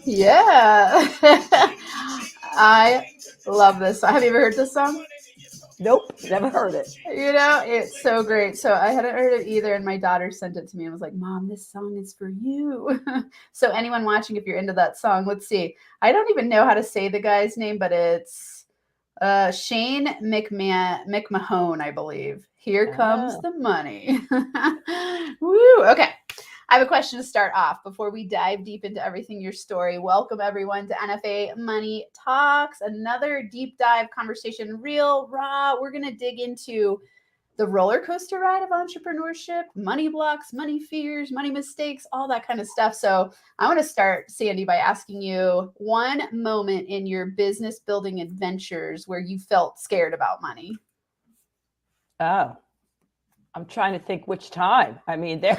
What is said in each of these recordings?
Yeah. I love this song. Have you ever heard this song? Nope, never heard it. It's so great. So I hadn't heard it either, and my daughter sent it to me and was like, Mom, this song is for you. So anyone watching, if you're into that song, let's see. I don't even know how to say the guy's name, but it's Shane McMahon, I believe. Here comes the money. Woo. Okay. I have a question to start off before we dive deep into everything your story. Welcome everyone to NFA Money Talks, another deep dive conversation, real raw. We're going to dig into the roller coaster ride of entrepreneurship, money blocks, money fears, money mistakes, all that kind of stuff. So I want to start, Sandy, by asking you one moment in your business building adventures where you felt scared about money. Oh, I'm trying to think which time. I mean, there.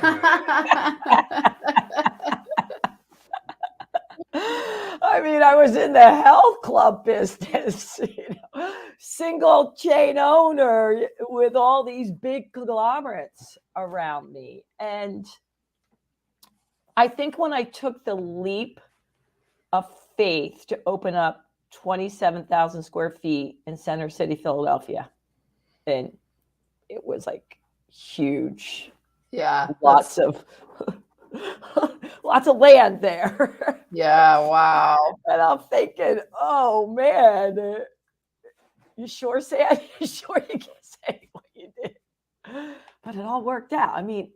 I mean, I was in the health club business, single chain owner with all these big conglomerates around me. And I think when I took the leap of faith to open up 27,000 square feet in Center City, Philadelphia, and it was like huge. Yeah. Lots of land there. Yeah. Wow. And I'm thinking, oh man, you sure, Sam? You sure you can say what you did? But it all worked out. I mean,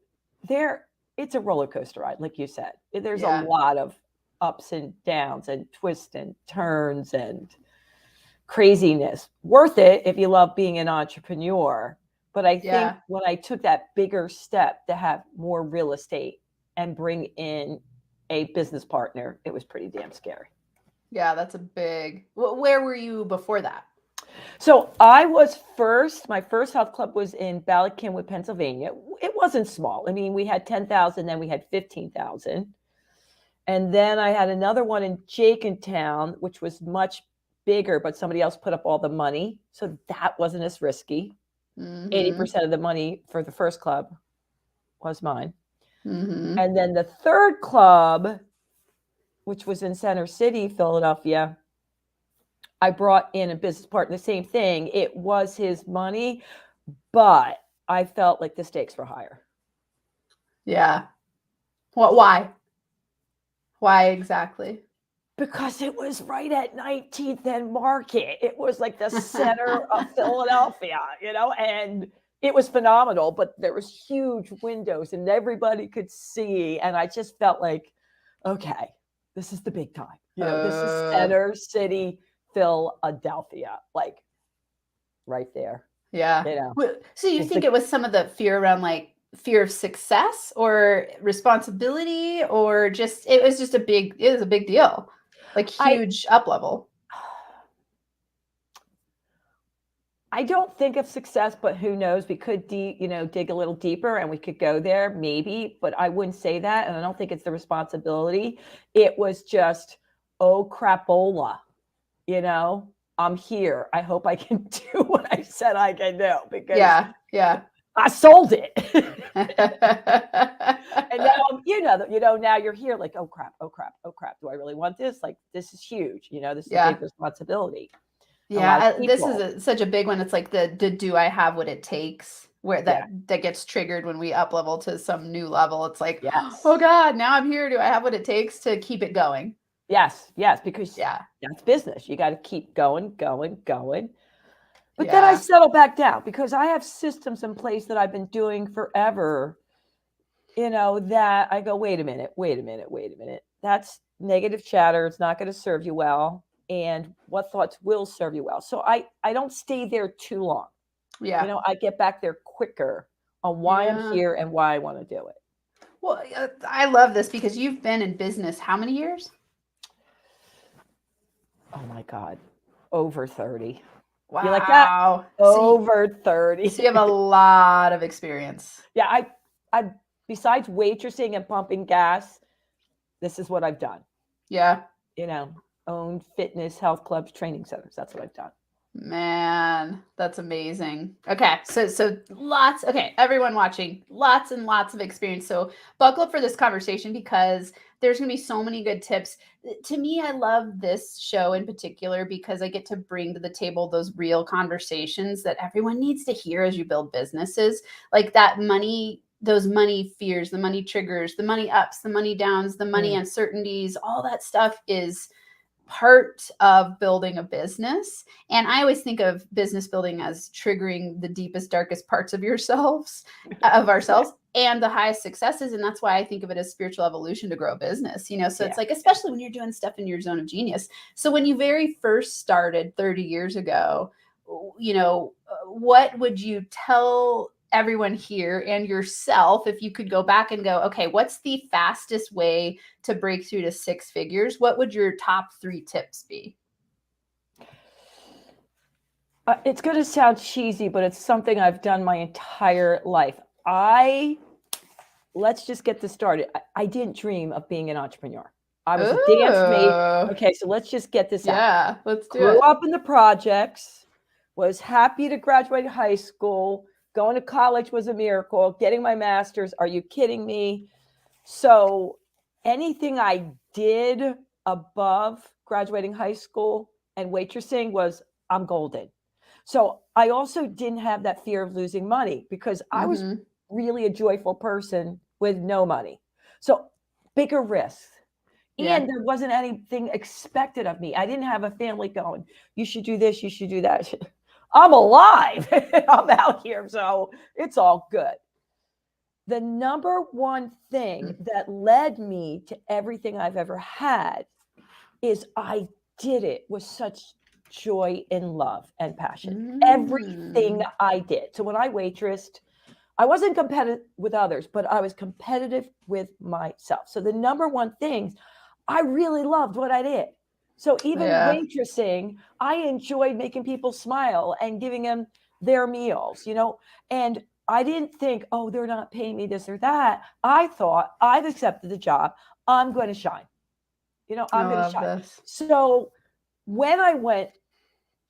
it's a roller coaster ride, like you said. There's a lot of ups and downs and twists and turns and craziness. Worth it if you love being an entrepreneur. But I think when I took that bigger step to have more real estate and bring in a business partner, it was pretty damn scary. Yeah, that's a big. Where were you before that? So I was my first health club was in Ballackinwood, Pennsylvania. It wasn't small. I mean, we had 10,000, then we had 15,000. And then I had another one in Jenkintown, which was much bigger, but somebody else put up all the money. So that wasn't as risky. 80% of the money for the first club was mine. And then the third club, which was in Center City, Philadelphia, I brought in a business partner, the same thing. It was his money, but I felt like the stakes were higher. Yeah. Why? Why exactly? Because it was right at 19th and Market. It was like the center of Philadelphia, and it was phenomenal, but there was huge windows and everybody could see. And I just felt like, okay, this is the big time. This is Center City, Philadelphia, like right there. Yeah. So you think it was some of the fear around like fear of success or responsibility, or it was a big deal, like huge up level? I don't think of success, but who knows? We could dig a little deeper and we could go there maybe, but I wouldn't say that. And I don't think it's the responsibility. It was just, oh crapola, I'm here. I hope I can do what I said I can do, because I sold it. And now, now you're here like, oh crap. Do I really want this? Like, this is huge. This is a big responsibility. Yeah. This is such a big one. It's like do I have what it takes? Where that gets triggered when we up level to some new level. It's like, oh God, now I'm here. Do I have what it takes to keep it going? Yes, because that's business. You got to keep going. But then I settle back down because I have systems in place that I've been doing forever, that I go, wait a minute. That's negative chatter. It's not going to serve you well. And what thoughts will serve you well? So I don't stay there too long. Yeah. I get back there quicker on why I'm here and why I want to do it. Well, I love this because you've been in business how many years? Oh my God. Over 30. Wow. You like that? Over 30. So you have a lot of experience. Yeah. I besides waitressing and pumping gas, this is what I've done. Yeah. Owned fitness, health clubs, training centers. That's what I've done. Man, that's amazing. Okay, so lots. Okay, everyone watching, lots and lots of experience. So buckle up for this conversation because there's gonna be so many good tips. To me, I love this show in particular because I get to bring to the table those real conversations that everyone needs to hear as you build businesses, like that money. Those money fears, the money triggers, the money ups, the money downs, the money Mm. uncertainties, all that stuff is part of building a business. And I always think of business building as triggering the deepest, darkest parts of yourselves, of ourselves, and the highest successes. And that's why I think of it as spiritual evolution to grow a business, you know? So it's Yeah. like, especially when you're doing stuff in your zone of genius. So when you very first started 30 years ago, you know, what would you tell everyone here and yourself if you could go back and go, okay, what's the fastest way to break through to six figures? What would your top 3 tips be? It's going to sound cheesy, but it's something I've done my entire life. Let's just get this started. I didn't dream of being an entrepreneur. I was a dance major. Ooh, Okay, so let's just get this out. yeah, let's do Grew it. up in the projects, was happy to graduate high school. Going to college was a miracle. Getting my master's, are you kidding me? So anything I did above graduating high school and waitressing was, I'm golden. So I also didn't have that fear of losing money because I was Mhm. really a joyful person with no money. So bigger risks. Yeah. And there wasn't anything expected of me. I didn't have a family going, you should do this, you should do that. I'm alive. I'm out here. So it's all good. The number one thing that led me to everything I've ever had is I did it with such joy and love and passion. Everything Mm. I did. So when I waitressed, I wasn't competitive with others, but I was competitive with myself. So the number one thing, I really loved what I did. So even Yeah. waitressing, I enjoyed making people smile and giving them their meals, you know, and I didn't think, oh, they're not paying me this or that. I thought I've accepted the job. I'm going to shine. You know, I I'm going to love shine. this. So when I went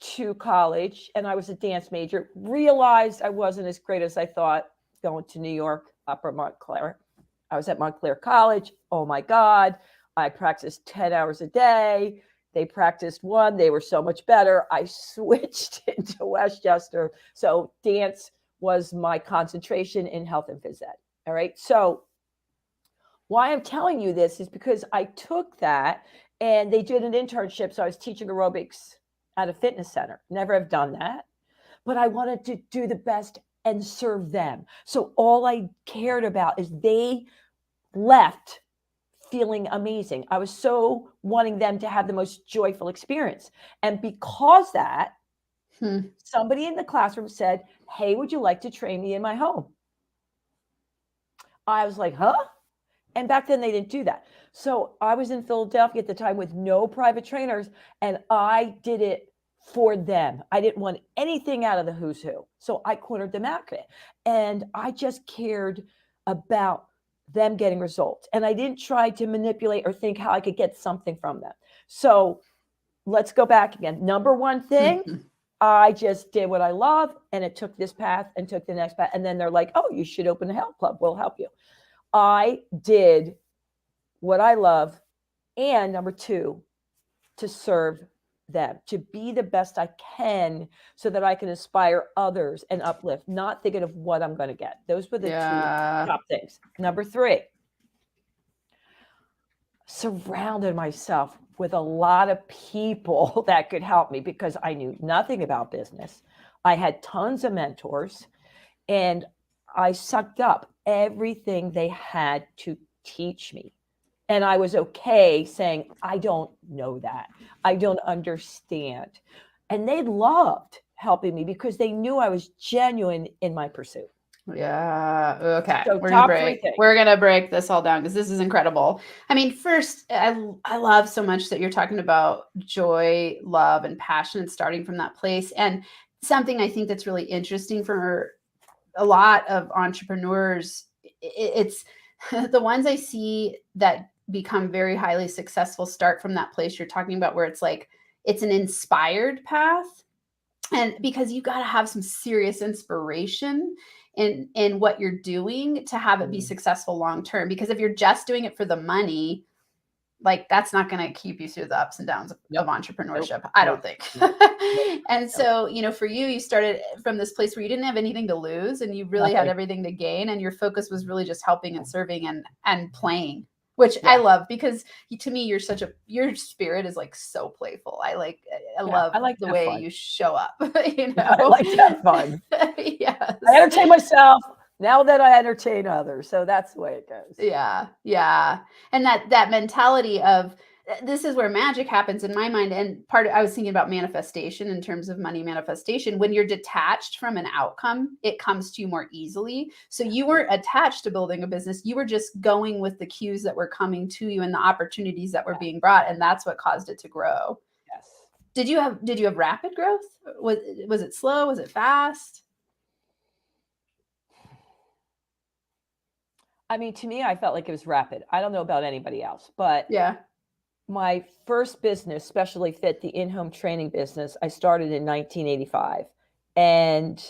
to college and I was a dance major, realized I wasn't as great as I thought going to New York, Upper Montclair. I was at Montclair College. Oh my God. I practiced 10 hours a day. They practiced one. They were so much better. I switched into Westchester. So dance was my concentration in health and phys ed. All right. So why I'm telling you this is because I took that and they did an internship. So I was teaching aerobics at a fitness center. Never have done that, but I wanted to do the best and serve them. So all I cared about is they left feeling amazing. I was so wanting them to have the most joyful experience. And because that, somebody in the classroom said, hey, would you like to train me in my home? I was like, huh? And back then they didn't do that. So I was in Philadelphia at the time with no private trainers, and I did it for them. I didn't want anything out of the who's who. So I cornered the market, and I just cared about them getting results. And I didn't try to manipulate or think how I could get something from them. So let's go back again. Number one thing, I just did what I love, and it took this path and took the next path. And then they're like, oh, you should open a health club. We'll help you. I did what I love. And number two, to serve them, to be the best I can so that I can inspire others and uplift, not thinking of what I'm going to get. Those were the two Yeah. top things. Number three, surrounded myself with a lot of people that could help me because I knew nothing about business. I had tons of mentors and I sucked up everything they had to teach me. And I was okay saying, I don't know that. I don't understand. And they loved helping me because they knew I was genuine in my pursuit. Yeah. Okay. So We're gonna top three break. things. We're gonna break this all down because this is incredible. I mean, first, I love so much that you're talking about joy, love, and passion, and starting from that place. And something I think that's really interesting for a lot of entrepreneurs, it's the ones I see that become very highly successful start from that place you're talking about, where it's like it's an inspired path And because you got to have some serious inspiration in what you're doing to have it be successful long term. Because if you're just doing it for the money, like that's not going to keep you through the ups and downs of entrepreneurship. I don't think. And so, for you started from this place where you didn't have anything to lose and you really had everything to gain. And your focus was really just helping and serving and playing, which I love, because to me, your spirit is like so playful. I love the way you show up. I like to have fun. Yes. I entertain myself now that I entertain others. So that's the way it goes. Yeah. Yeah. And that mentality of, this is where magic happens in my mind. And I was thinking about manifestation in terms of money manifestation. When you're detached from an outcome, it comes to you more easily. So you weren't attached to building a business. You were just going with the cues that were coming to you and the opportunities that were being brought. And that's what caused it to grow. Yes. Did you have rapid growth? Was it slow? Was it fast? I mean, to me, I felt like it was rapid. I don't know about anybody else, but yeah. My first business, Specially Fit, the in-home training business, I started in 1985. And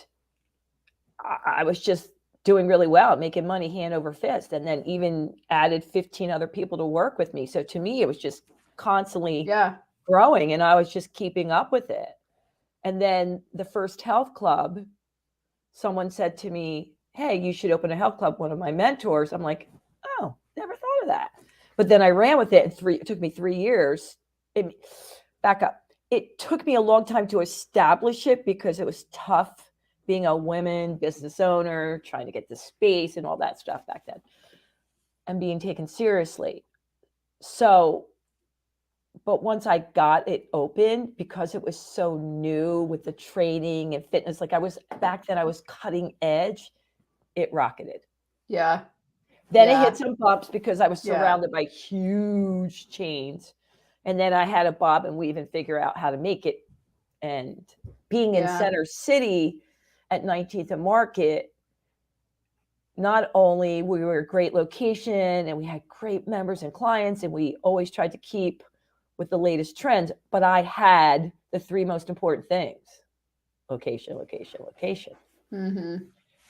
I was just doing really well, making money hand over fist, and then even added 15 other people to work with me. So to me, it was just constantly growing, and I was just keeping up with it. And then the first health club, someone said to me, hey, you should open a health club. One of my mentors. I'm like, oh, never thought of that. But then I ran with it, and it took me 3 years. Back up. It took me a long time to establish it because it was tough being a women business owner, trying to get the space and all that stuff back then, and being taken seriously. So, but once I got it open, because it was so new with the training and fitness, like back then I was cutting edge, it rocketed. Yeah. Then it hit some bumps because I was surrounded by huge chains. And then I had to bob and weave and figure out how to make it. And being in Center City at 19th and Market, not only we were a great location and we had great members and clients, and we always tried to keep with the latest trends, but I had the 3 most important things: location, location, location. Mm-hmm.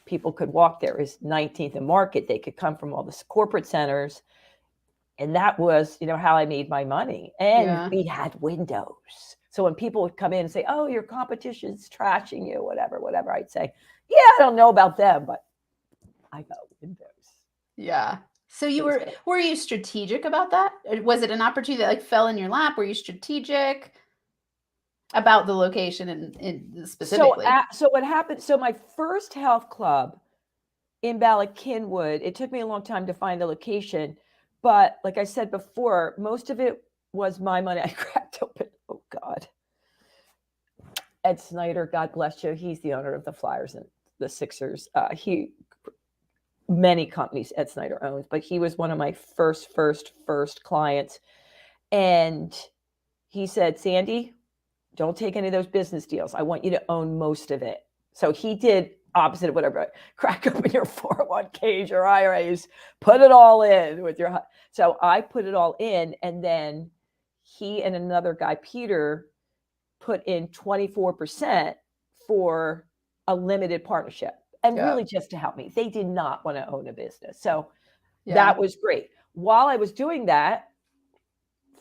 People could walk there. Is 19th and Market. They could come from all the corporate centers. And that was, how I made my money. And we had windows. So when people would come in and say, oh, your competition's trashing you, whatever, I'd say, yeah, I don't know about them, but I got windows. Yeah. So were you strategic about that? Was it an opportunity that fell in your lap? Were you strategic about the location and specifically? So what happened? So my first health club in Ballackinwood, it took me a long time to find the location, but like I said before, most of it was my money. I cracked open. Oh God, Ed Snyder, God bless you. He's the owner of the Flyers and the Sixers. Many companies Ed Snyder owns, but he was one of my first clients, and he said, Sandy, don't take any of those business deals. I want you to own most of it. So he did opposite of whatever. Crack open your 401ks, your IRAs, put it all in with your. So I put it all in, and then he and another guy, Peter, put in 24% for a limited partnership, and really just to help me. They did not want to own a business, so that was great. While I was doing that,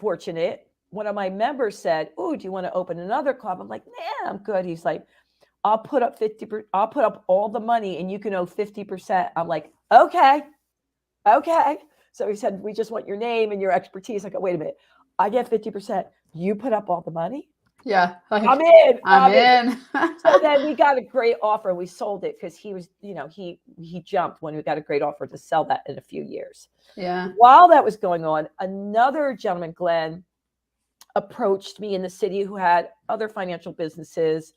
fortunate, one of my members said, "Oh, do you want to open another club?" I'm like, "Nah, I'm good." He's like, I'll put up 50%. I'll put up all the money and you can owe 50%. I'm like, okay. So he said, we just want your name and your expertise. I go, wait a minute. I get 50%. You put up all the money? Yeah. I'm in. I'm in. So then we got a great offer. We sold it because he was, he jumped when we got a great offer to sell that in a few years. Yeah. While that was going on, another gentleman, Glenn, approached me in the city who had other financial businesses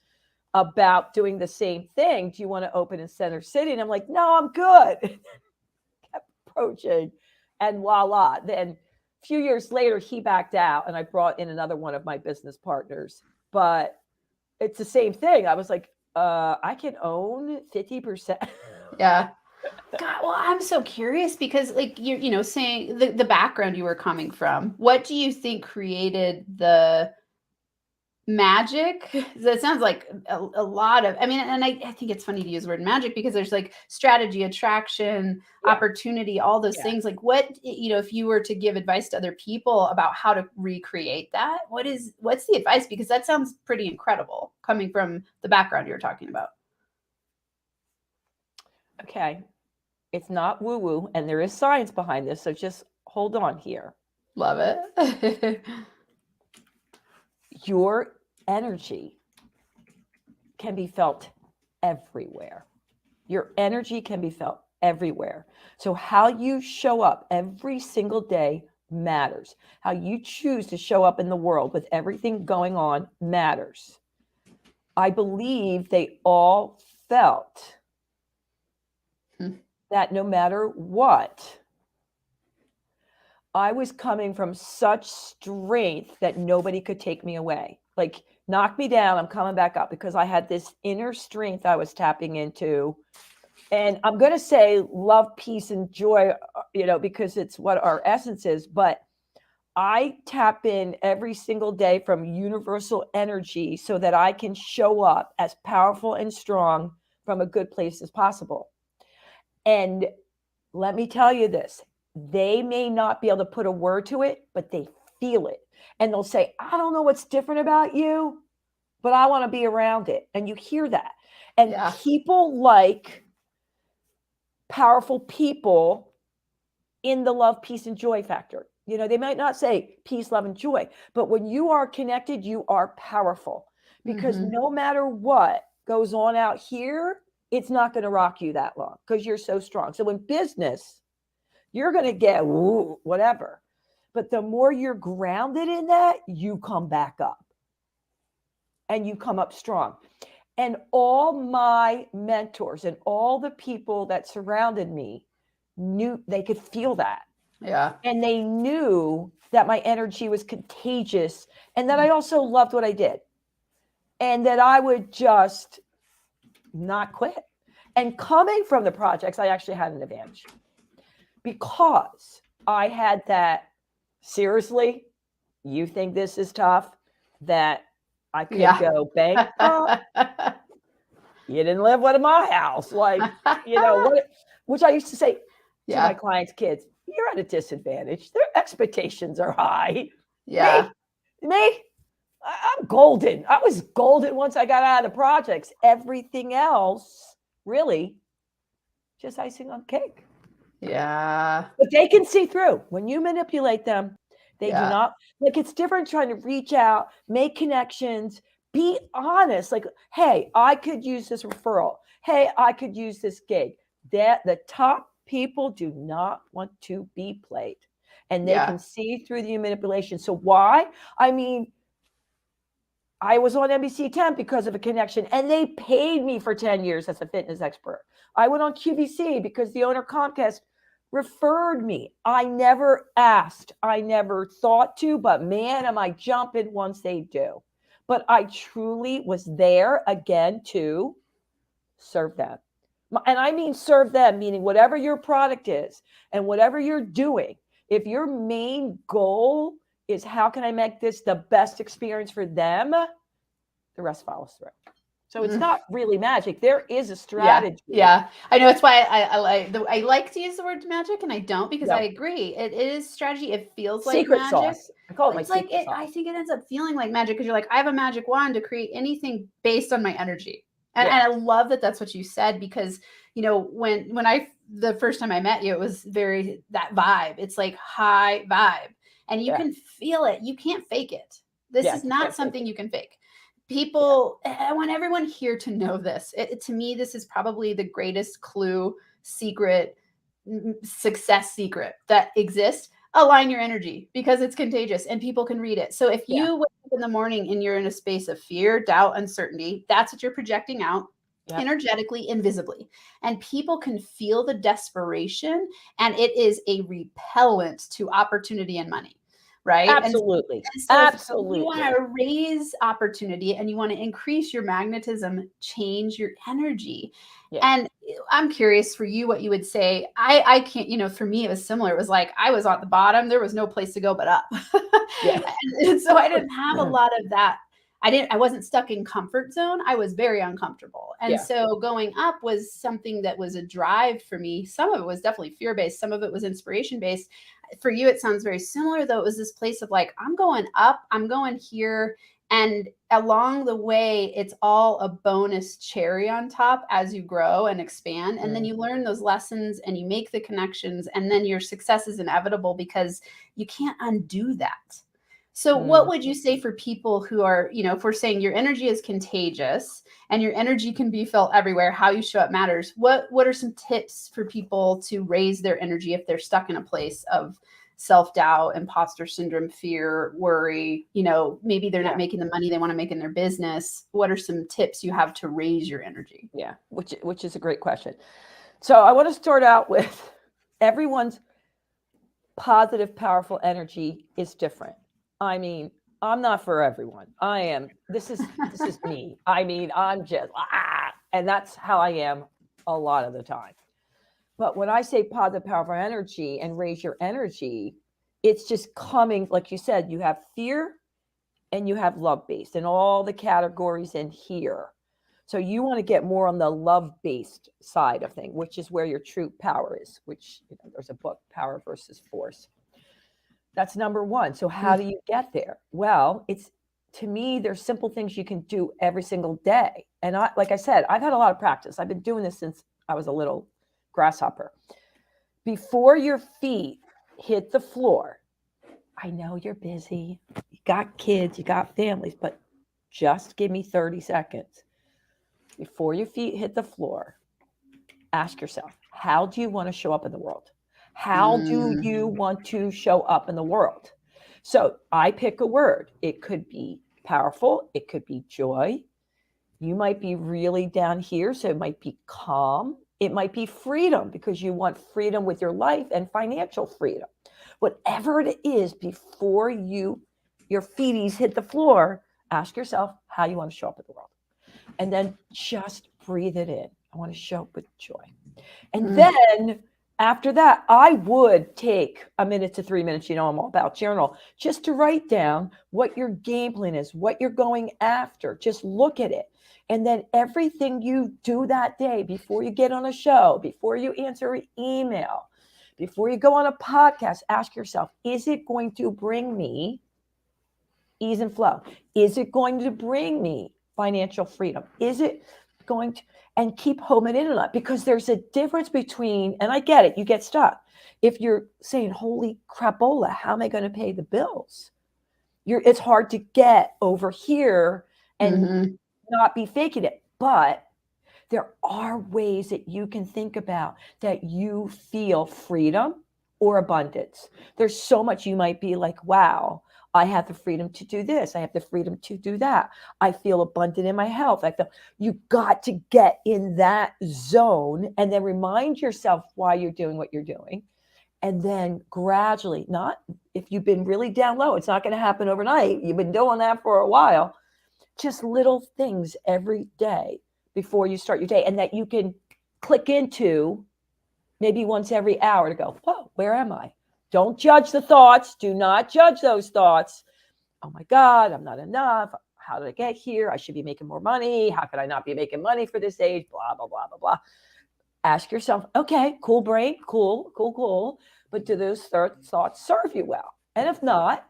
about doing the same thing. Do you want to open in Center City? And I'm like, no, I'm good. Kept approaching, and voila. Then a few years later, he backed out, and I brought in another one of my business partners. But it's the same thing. I was like, I can own 50%. Yeah. God, well, I'm so curious because, like, you're saying the background you were coming from. What do you think created the magic? That sounds like a lot of, I mean, and I think it's funny to use the word magic because there's like strategy, attraction, Yeah. opportunity, all those Yeah. things. Like what, if you were to give advice to other people about how to recreate that, what's the advice? Because that sounds pretty incredible coming from the background you're talking about. Okay. It's not woo woo, and there is science behind this. So just hold on here. Love it. Your energy can be felt everywhere. Your energy can be felt everywhere. So, how you show up every single day matters. How you choose to show up in the world with everything going on matters. I believe they all felt that no matter what, I was coming from such strength that nobody could take me away. Like, knock me down, I'm coming back up, because I had this inner strength I was tapping into. And I'm going to say love, peace, and joy, because it's what our essence is. But I tap in every single day from universal energy so that I can show up as powerful and strong from a good place as possible. And let me tell you this, they may not be able to put a word to it, but they feel it. And they'll say, I don't know what's different about you, but I want to be around it. And you hear that. And Yeah. people like powerful people in the love, peace, and joy factor. They might not say peace, love, and joy, but when you are connected, you are powerful, because no matter what goes on out here, it's not going to rock you that long because you're so strong. So in business, you're going to get whatever. But the more you're grounded in that, you come back up and you come up strong. And all my mentors and all the people that surrounded me knew, they could feel that. Yeah. And they knew that my energy was contagious and that I also loved what I did and that I would just not quit. And coming from the projects, I actually had an advantage because I had that, seriously, you think this is tough, that I could go bankrupt. You didn't live with my house. Like, which I used to say to my clients' kids, you're at a disadvantage. Their expectations are high. Yeah. Me, I'm golden. I was golden once I got out of the projects. Everything else, really, just icing on cake. Yeah. But they can see through. When you manipulate them, they do not. Like, it's different trying to reach out, make connections, be honest. Like, hey, I could use this referral. Hey, I could use this gig. That the top people do not want to be played. And they can see through the manipulation. So why? I mean, I was on NBC 10 because of a connection, and they paid me for 10 years as a fitness expert. I went on QVC because the owner Comcast referred me. I never asked. I never thought to, but man, am I jumping once they do. But I truly was there again to serve them. And I mean serve them, meaning whatever your product is and whatever you're doing, if your main goal is how can I make this the best experience for them, the rest follows through. So it's not really magic. There is a strategy. Yeah. I know. It's why I like to use the word magic, and I don't, because I agree. It is strategy. It feels like secret magic. sauce. I call it my secret sauce. I think it ends up feeling like magic because you're like, I have a magic wand to create anything based on my energy. And I love that that's what you said, because, when the first time I met you, it was very that vibe. It's like high vibe, and you can feel it. You can't fake it. This is not something you can fake. People, I want everyone here to know this. To me, this is probably the greatest clue, secret, success secret that exists. Align your energy, because it's contagious and people can read it. So if you wake up in the morning and you're in a space of fear, doubt, uncertainty, that's what you're projecting out energetically, invisibly. And people can feel the desperation, and it is a repellent to opportunity and money. Right? Absolutely. And so Absolutely. if you want to raise opportunity and you want to increase your magnetism, change your energy. Yeah. And I'm curious for you what you would say. I can't, for me, it was similar. It was like I was at the bottom. There was no place to go but up. And so I didn't have a lot of that I wasn't stuck in comfort zone. I was very uncomfortable. And Yeah. so going up was something that was a drive for me. Some of it was definitely fear-based. Some of it was inspiration-based. For you, it sounds very similar, though. It was this place of like, I'm going up, I'm going here. And along the way, it's all a bonus cherry on top as you grow and expand. And then you learn those lessons and you make the connections, and then your success is inevitable because you can't undo that. So what would you say for people who are, if we're saying your energy is contagious and your energy can be felt everywhere, how you show up matters. What are some tips for people to raise their energy if they're stuck in a place of self-doubt, imposter syndrome, fear, worry, maybe they're not making the money they want to make in their business? What are some tips you have to raise your energy? Yeah, which is a great question. So I want to start out with everyone's positive, powerful energy is different. I mean, I'm not for everyone. This is me. I mean, I'm just, and that's how I am a lot of the time. But when I say positive, powerful energy and raise your energy, it's just coming, like you said, you have fear and you have love-based and all the categories in here. So you want to get more on the love-based side of things, which is where your true power is, which there's a book, Power versus Force. That's number one. So how do you get there? Well, to me, there's simple things you can do every single day. And like I said, I've had a lot of practice. I've been doing this since I was a little grasshopper. Before your feet hit the floor, I know you're busy, you got kids, you got families, but just give me 30 seconds. Before your feet hit the floor, ask yourself, how do you want to show up in the world? How do you want to show up in the world? So I pick a word. It could be powerful. It could be joy. You might be really down here, so it might be calm. It might be freedom, because you want freedom with your life and financial freedom. Whatever it is, before your feeties hit the floor, ask yourself how you want to show up in the world. And then just breathe it in. I want to show up with joy. And then after that, I would take a minute to 3 minutes, I'm all about journal, just to write down what your game plan is, what you're going after. Just look at it. And then everything you do that day, before you get on a show, before you answer an email, before you go on a podcast, ask yourself, is it going to bring me ease and flow? Is it going to bring me financial freedom? Is it going to, and keep homing in on it, because there's a difference between, and I get it, you get stuck. If you're saying, holy crapola, how am I going to pay the bills? It's hard to get over here and not be faking it. But there are ways that you can think about that you feel freedom or abundance. There's so much. You might be like, wow, I have the freedom to do this. I have the freedom to do that. I feel abundant in my health. You got to get in that zone and then remind yourself why you're doing what you're doing. And then gradually, not if you've been really down low, it's not going to happen overnight. You've been doing that for a while. Just little things every day before you start your day, and that you can click into maybe once every hour to go, whoa, where am I? Don't judge the thoughts. Do not judge those thoughts. Oh my God, I'm not enough. How did I get here? I should be making more money. How could I not be making money for this age? Blah, blah, blah, blah, blah. Ask yourself, okay, cool brain, cool. But do those thoughts serve you well? And if not,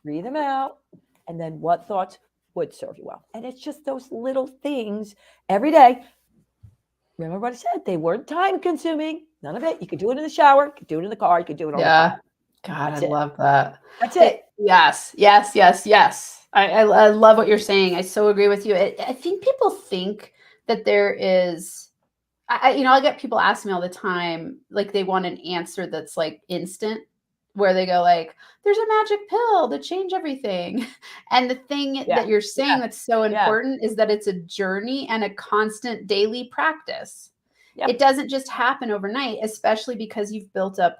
breathe them out. And then what thoughts would serve you well? And it's just those little things every day. Remember what I said? They weren't time consuming. None of it. You could do it in the shower. You could do it in the car. You could do it on the car. God, I love that. That's it. Yes. I love what you're saying. I so agree with you. I think people think that there is, I get people ask me all the time, like they want an answer that's like instant, where they go like, there's a magic pill to change everything. And the thing that you're saying that's so important is that it's a journey and a constant daily practice. Yep. It doesn't just happen overnight, especially because you've built up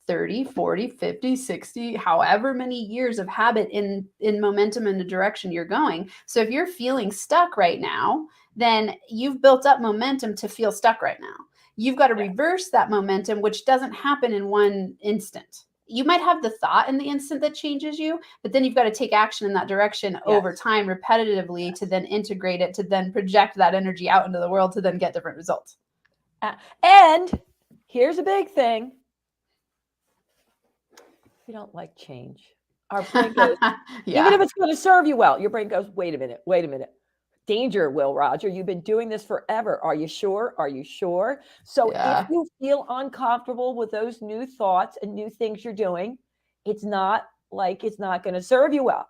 30, 40, 50, 60, however many years of habit in momentum in the direction you're going. So if you're feeling stuck right now, then you've built up momentum to feel stuck right now. You've got to reverse that momentum, which doesn't happen in one instant. you might have the thought in the instant that changes you, but then you've got to take action in that direction over time, repetitively, to then integrate it, to then project that energy out into the world, to then get different results. And here's a big thing. We don't like change. Our brain goes, even if it's going to serve you well, your brain goes, wait a minute. Danger, Will Roger. You've been doing this forever. Are you sure? Are you sure? So if you feel uncomfortable with those new thoughts and new things you're doing, it's not like it's not going to serve you well.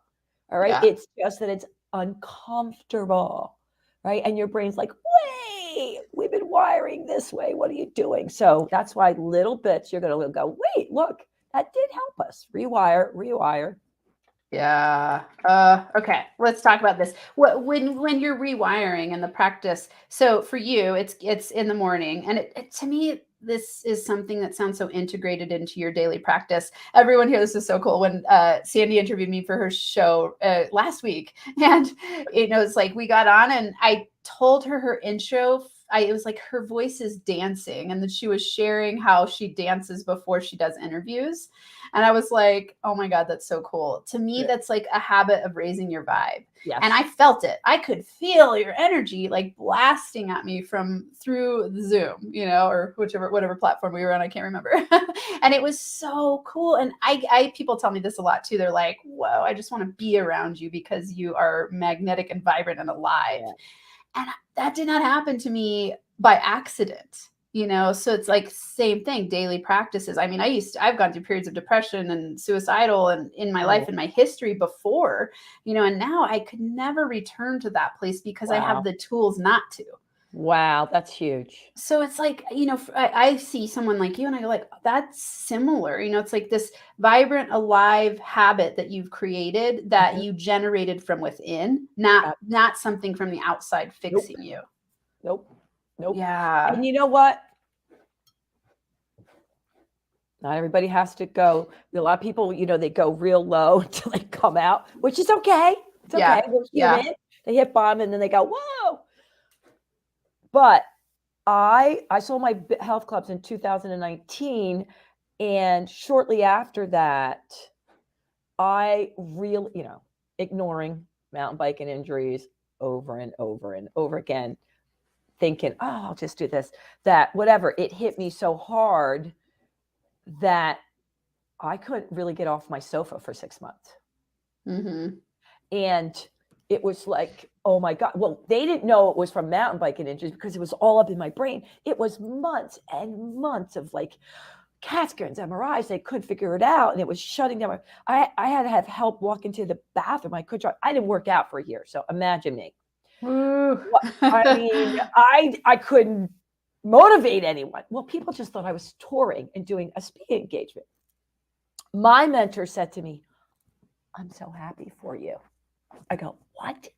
All right. It's just that it's uncomfortable. Right. And your brain's like, wait, we've been wiring this way. What are you doing? So that's why little bits you're going to go, wait, look, that did help us. Rewire. Yeah. Okay. Let's talk about this. When you're rewiring in the practice, so for you, it's in the morning, and it to me, this is something that sounds so integrated into your daily practice. Everyone here, this is so cool. When Sandy interviewed me for her show last week, and it's like we got on, and I told her intro. It was like her voice is dancing, and then she was sharing how she dances before she does interviews. And I was like, oh my God, that's so cool. To me, that's like a habit of raising your vibe. Yes. And I felt it. I could feel your energy like blasting at me through the Zoom, or whatever platform we were on. I can't remember. And it was so cool. And I people tell me this a lot too. They're like, whoa, I just want to be around you because you are magnetic and vibrant and alive. Yeah. And that did not happen to me by accident. So it's like same thing, daily practices. I mean, I've gone through periods of depression and suicidal and in my life and my history before, and now I could never return to that place because I have the tools not to. Wow, that's huge. So it's like, I see someone like you and I go like, that's similar. It's like this vibrant, alive habit that you've created that you generated from within, not something from the outside fixing you. Nope. Yeah. And you know what? Not everybody has to go. A lot of people, they go real low until they come out, which is okay. It's okay. We're human. They hit bottom and then they go, whoa. But I sold my health clubs in 2019. And shortly after that, I really, ignoring mountain biking injuries over and over and over again, thinking, oh, I'll just do this, that, whatever. It hit me so hard that I couldn't really get off my sofa for 6 months. Mm-hmm. And it was like, oh my God. Well, they didn't know it was from mountain biking injuries because it was all up in my brain. It was months and months of like CAT scans, MRIs. They couldn't figure it out. And it was shutting down. I had to have help walk into the bathroom. I couldn't drive. I didn't work out for a year. So imagine me. I mean, I couldn't motivate anyone. Well, people just thought I was touring and doing a speaking engagement. My mentor said to me, I'm so happy for you. I go, what?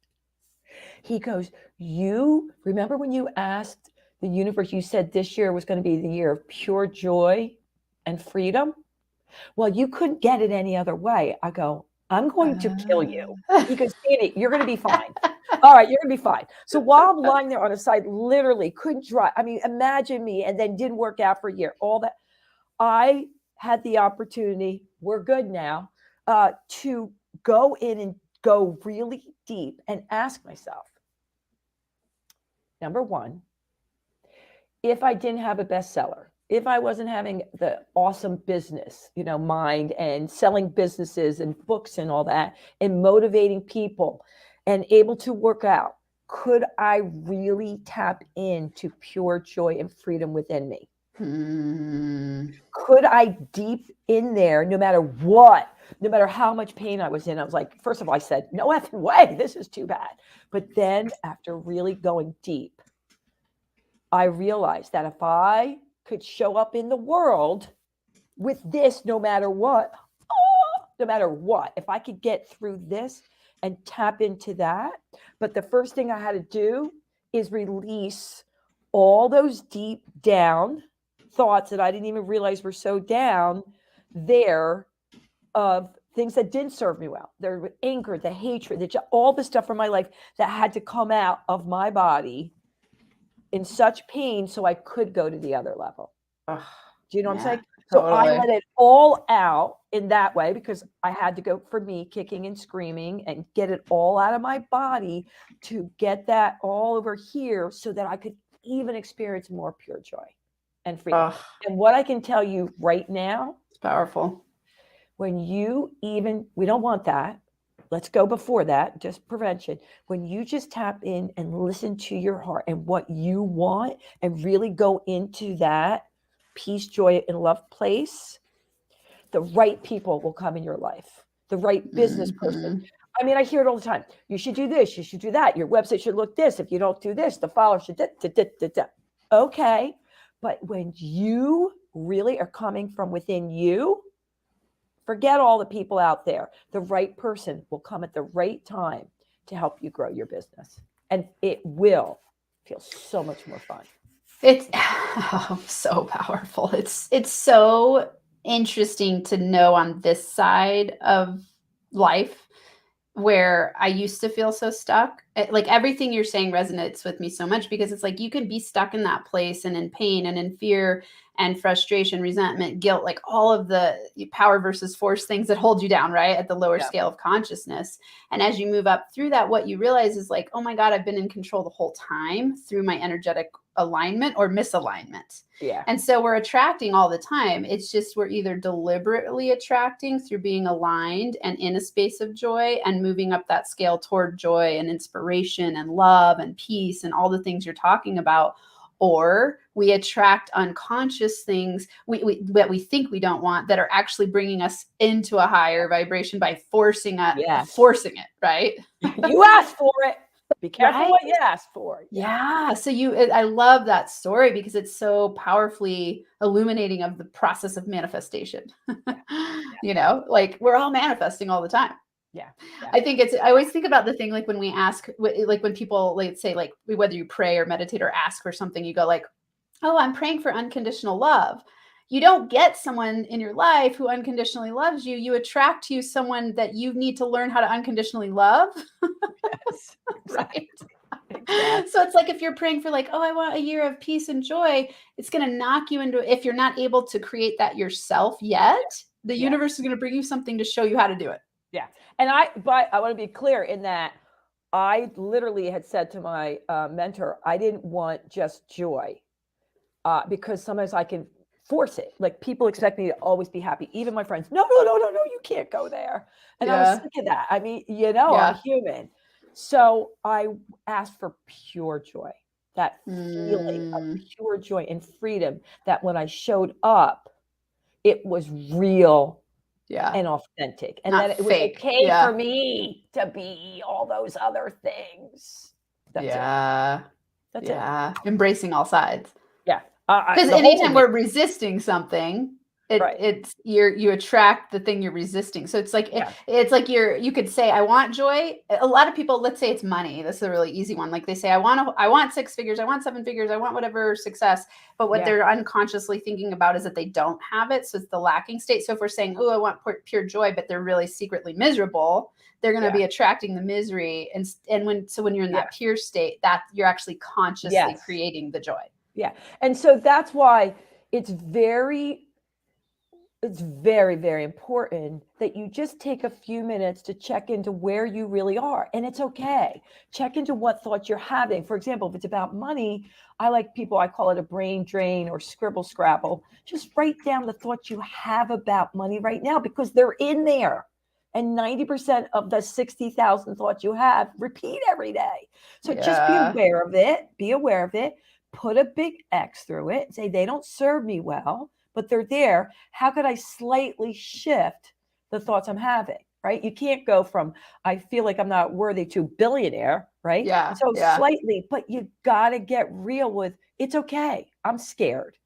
He goes, you remember when you asked the universe, you said this year was going to be the year of pure joy and freedom? Well, you couldn't get it any other way. I go, I'm going to kill you. He goes, Sandy, you're going to be fine. All right, you're going to be fine. So while I'm lying there on a side, literally couldn't drive. I mean, imagine me, and then didn't work out for a year. All that. I had the opportunity, we're good now, to go in and go really deep and ask myself, number one, if I didn't have a bestseller, if I wasn't having the awesome business, mind and selling businesses and books and all that and motivating people and able to work out, could I really tap into pure joy and freedom within me? Could I deep in there, no matter what, no matter how much pain I was in, I was like, first of all, I said, no effing way, this is too bad. But then after really going deep, I realized that if I could show up in the world with this, no matter what, if I could get through this and tap into that. But the first thing I had to do is release all those deep down thoughts that I didn't even realize were so down there of things that didn't serve me well. There was anger, the hatred, all the stuff from my life that had to come out of my body in such pain so I could go to the other level. Do you know what I'm Yeah, saying? So I totally. let it all out in that way because I had to go, for me, kicking and screaming and get it all out of my body to get that all over here so that I could even experience more pure joy and freedom. Ugh, And what I can tell you right now, it's powerful. when we don't want that. Let's go before that, just prevention. When you just tap in and listen to your heart and what you want and really go into that peace, joy, and love place, the right people will come in your life, the right business person. Mhm. I mean, I hear it all the time. You should do this. You should do that. Your website should look this. If you don't do this, the follower should. Okay. But when you really are coming from within you, forget all the people out there. The right person will come at the right time to help you grow your business. And it will feel so much more fun. It's so powerful. It's so interesting to know on this side of life where I used to feel so stuck. Like everything you're saying resonates with me so much because it's like you can be stuck in that place and in pain and in fear and frustration, resentment, guilt, like all of the power versus force things that hold you down, right? At the lower Yeah. scale of consciousness. And as you move up through that, what you realize is like, oh my God, I've been in control the whole time through my energetic alignment or misalignment. Yeah. And so we're attracting all the time. It's just we're either deliberately attracting through being aligned and in a space of joy and moving up that scale toward joy and inspiration and love and peace and all the things you're talking about. Or we attract unconscious things that we think we don't want that are actually bringing us into a higher vibration by forcing it, right? You asked for it. Be careful Right? what you ask for. Yeah. So I love that story because it's so powerfully illuminating of the process of manifestation. Like we're all manifesting all the time. Yeah. I always think about the thing, like when we ask, like when people like say, like whether you pray or meditate or ask for something, you go like, oh, I'm praying for unconditional love. You don't get someone in your life who unconditionally loves you. You attract to you someone that you need to learn how to unconditionally love. Yes. Right. Exactly. So it's like if you're praying for like, oh, I want a year of peace and joy, it's going to knock you into, if you're not able to create that yourself yet, the universe is going to bring you something to show you how to do it. Yeah. But I want to be clear in that I literally had said to my mentor, I didn't want just joy because sometimes I can force it. Like people expect me to always be happy. Even my friends, no, you can't go there. And I was sick of that. I mean, I'm human. So I asked for pure joy, that feeling of pure joy and freedom that when I showed up, it was real and authentic. And Not that it was fake. okay for me to be all those other things. That's it. That's it. Embracing all sides. Yeah. Because anytime we're resisting something, it's you attract the thing you're resisting. So it's like it's like you could say, I want joy. A lot of people, let's say it's money. This is a really easy one. Like they say, I want 6 figures, I want 7 figures, I want whatever success. But what they're unconsciously thinking about is that they don't have it. So it's the lacking state. So if we're saying, oh, I want pure joy, but they're really secretly miserable, they're going to be attracting the misery. And when you're in that pure state, that you're actually consciously creating the joy. Yeah. And so that's why it's very, very important that you just take a few minutes to check into where you really are. And it's okay. Check into what thoughts you're having. For example, if it's about money, I call it a brain drain or scribble scrabble. Just write down the thoughts you have about money right now because they're in there. And 90% of the 60,000 thoughts you have repeat every day. So just be aware of it. Put a big X through it and say, they don't serve me well, but they're there. How could I slightly shift the thoughts I'm having, right? You can't go from, I feel like I'm not worthy to billionaire, right? Yeah. So slightly, but you got to get real with, it's okay. I'm scared.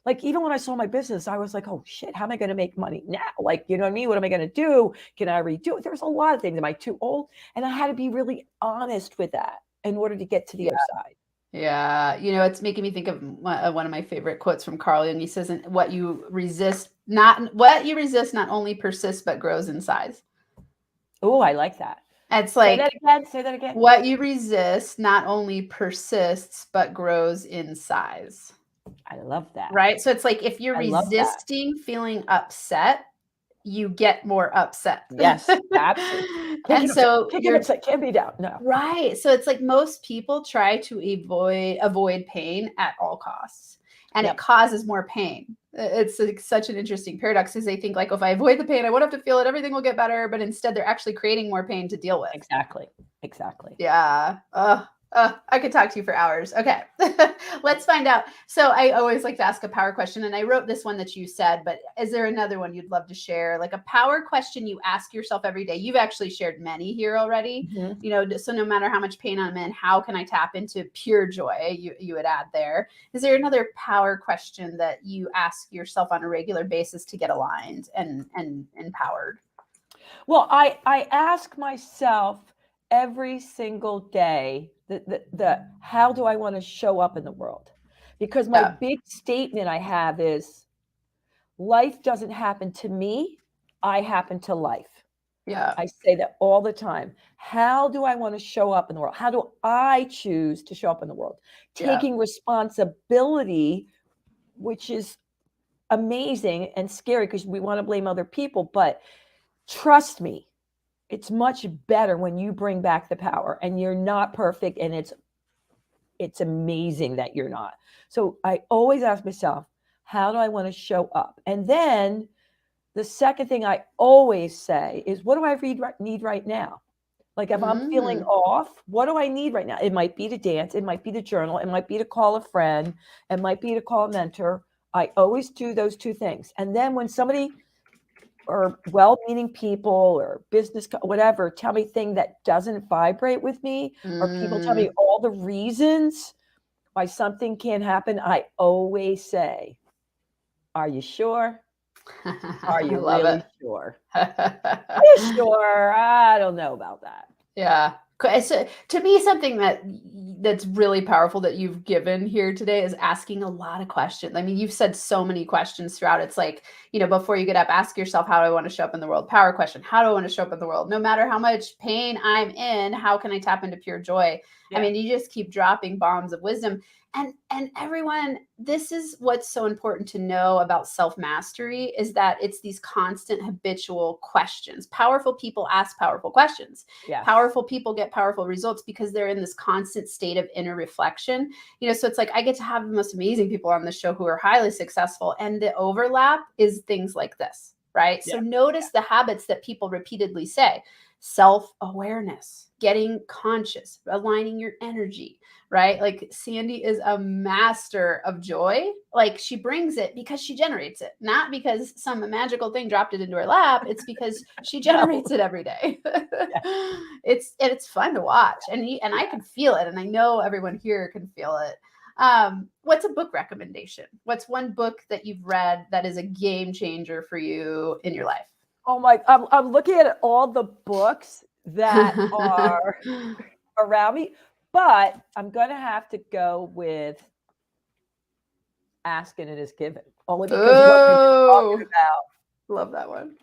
Like even when I saw my business, I was like, oh shit, how am I going to make money now? Like, you know what I mean? What am I going to do? Can I redo it? There's a lot of things. Am I too old? And I had to be really honest with that in order to get to the other side. Yeah. It's making me think of one of my favorite quotes from Carl Jung. He says, what you resist not only persists, but grows in size. Oh, I like that. It's like, say that again. What you resist not only persists, but grows in size. I love that. Right? So it's like if you're I love that. resisting feeling upset, you get more upset. Yes, absolutely. Can't And get upset. so Can't get you're upset. Can't be down. No. right. So it's like most people try to avoid pain at all costs, and it Yep. causes more pain. It's like such an interesting paradox because they think like, if I avoid the pain, I won't have to feel it. Everything will get better. But instead, they're actually creating more pain to deal with. Exactly. Exactly. Yeah. I could talk to you for hours. Okay. Let's find out. So I always like to ask a power question, and I wrote this one that you said, but is there another one you'd love to share? Like a power question you ask yourself every day. You've actually shared many here already. Mm-hmm. So no matter how much pain I'm in, how can I tap into pure joy? You would add there. Is there another power question that you ask yourself on a regular basis to get aligned and empowered? Well, I ask myself every single day the how do I want to show up in the world? Because my Yeah. big statement I have is life doesn't happen to me, I happen to life. Yeah. I say that all the time. How do I want to show up in the world? How do I choose to show up in the world? Yeah. Taking responsibility, which is amazing and scary because we want to blame other people, but trust me, it's much better when you bring back the power and you're not perfect, and it's amazing that you're not. So I always ask myself, how do I want to show up? And then the second thing I always say is, what do I need right now? Like if I'm feeling Mm. off, what do I need right now? It might be to dance, it might be to journal, it might be to call a friend, it might be to call a mentor. I always do those two things. And then when somebody or well-meaning people or whatever tell me thing that doesn't vibrate with me, or people tell me Mm. all the reasons why something can't happen, I always say, are you sure? Are I you love really it. sure? Are you sure? I don't know about that. Yeah. So to me, something that's really powerful that you've given here today is asking a lot of questions. I mean, you've said so many questions throughout. It's like, before you get up, ask yourself, how do I want to show up in the world? Power question. How do I want to show up in the world? No matter how much pain I'm in, how can I tap into pure joy? I Yeah. mean, you just keep dropping bombs of wisdom. And everyone, this is what's so important to know about self-mastery, is that it's these constant habitual questions. Powerful people ask powerful questions. Yes. Powerful people get powerful results because they're in this constant state of inner reflection. So it's like I get to have the most amazing people on the show who are highly successful, and the overlap is things like this, right? Yeah. So notice the habits that people repeatedly say: self-awareness, getting conscious, aligning your energy, right? Like Sandy is a master of joy. Like she brings it because she generates it, not because some magical thing dropped it into her lap. It's because she generates it every day. Yeah. It's fun to watch, and I can feel it, and I know everyone here can feel it. What's a book recommendation? What's one book that you've read that is a game changer for you in your life? Oh my, I'm looking at all the books that are around me, but I'm going to have to go with Ask and It Is Given, only because of what we've been talking Oh, about. love that one.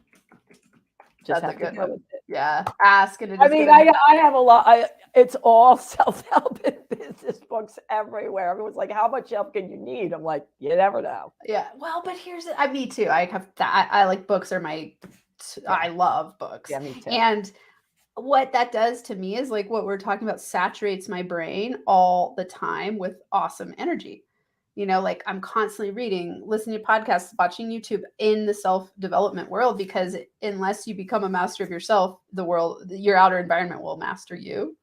Just That's a have to good go one. with it. Yeah. Ask and it I is mean, given. I have a lot. It's all self-help and business books everywhere. Everyone's like, how much help can you need? I'm like, you never know. Yeah. Well, but me too. I have that. I like books are Yeah. I love books. Yeah, me too. And what that does to me is like what we're talking about saturates my brain all the time with awesome energy. Like I'm constantly reading, listening to podcasts, watching YouTube in the self-development world, because unless you become a master of yourself, your outer environment will master you.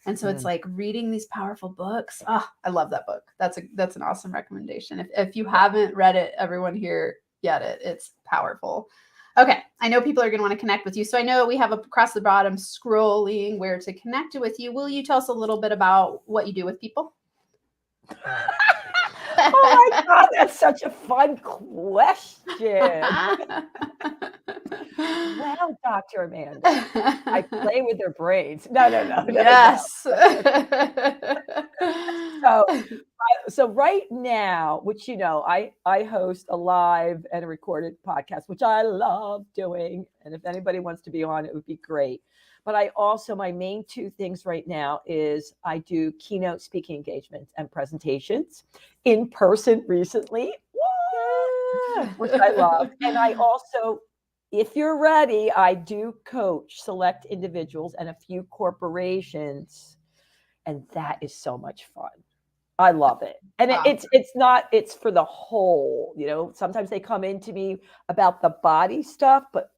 And so it's like reading these powerful books. Oh, I love that book. That's an awesome recommendation. If you haven't read it, everyone here, get it. It's powerful. Okay. I know people are going to want to connect with you. So I know we have across the bottom scrolling where to connect with you. Will you tell us a little bit about what you do with people? Oh my God, that's such a fun question. Well, Dr. Amanda, I play with their brains. No. Yes. So right now, which I host a live and a recorded podcast, which I love doing. And if anybody wants to be on, it would be great. But I also, my main two things right now is I do keynote speaking engagements and presentations in person recently, which I love. And I also, if you're ready, I do coach select individuals and a few corporations. And that is so much fun. I love it. And it's for the whole, sometimes they come into me about the body stuff, but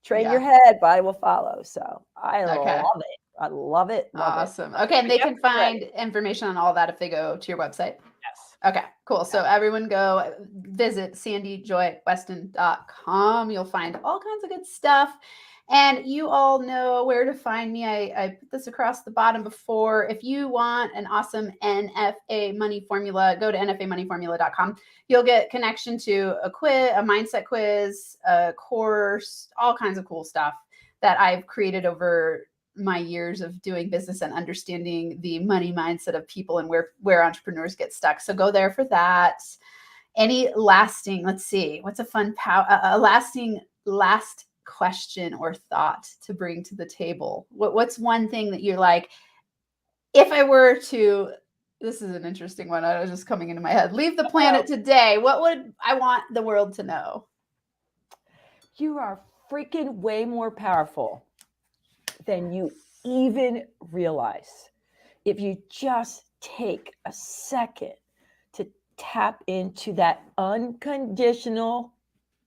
train your head, body will follow. So I love it. I love it. Love awesome. it. Okay. And they can find information on all that if they go to your website. Yes. Okay, cool. So everyone go visit sandyjoyweston.com. You'll find all kinds of good stuff. And you all know where to find me. I put this across the bottom before. If you want an awesome NFA money formula, go to nfamoneyformula.com. You'll get connection to a quiz, a mindset quiz, a course, all kinds of cool stuff that I've created over my years of doing business and understanding the money mindset of people and where entrepreneurs get stuck. So go there for that. Any lasting, let's see, what's a fun, lasting last question or thought to bring to the table? What's one thing that you're like, if I were to, this is an interesting one. I was just coming into my head. Leave the planet today. What would I want the world to know? You are freaking way more powerful than you even realize. If you just take a second to tap into that unconditional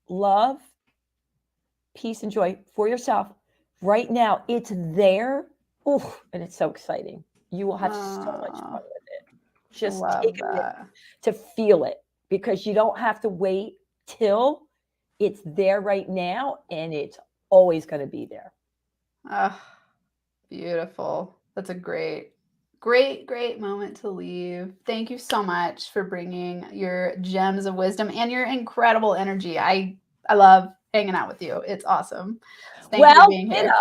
love, peace, and joy for yourself right now, it's there. Ooh, and it's so exciting. You will have so much fun with it. Just take a minute to feel it, because you don't have to wait till it's there right now, and it's always going to be there. Beautiful. That's a great moment to leave. Thank you so much for bringing your gems of wisdom and your incredible energy. I love hanging out with you. It's awesome. Thank you for being here.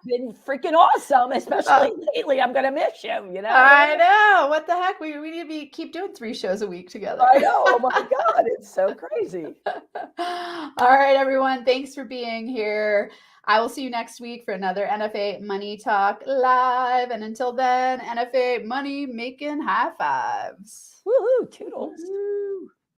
Been freaking awesome, especially lately. I'm gonna miss you. I know. What the heck? We need to keep doing 3 shows a week together. I know. Oh my God, it's so crazy. All right, everyone. Thanks for being here. I will see you next week for another NFA Money Talk live. And until then, NFA Money making high fives. Woohoo! Toodles.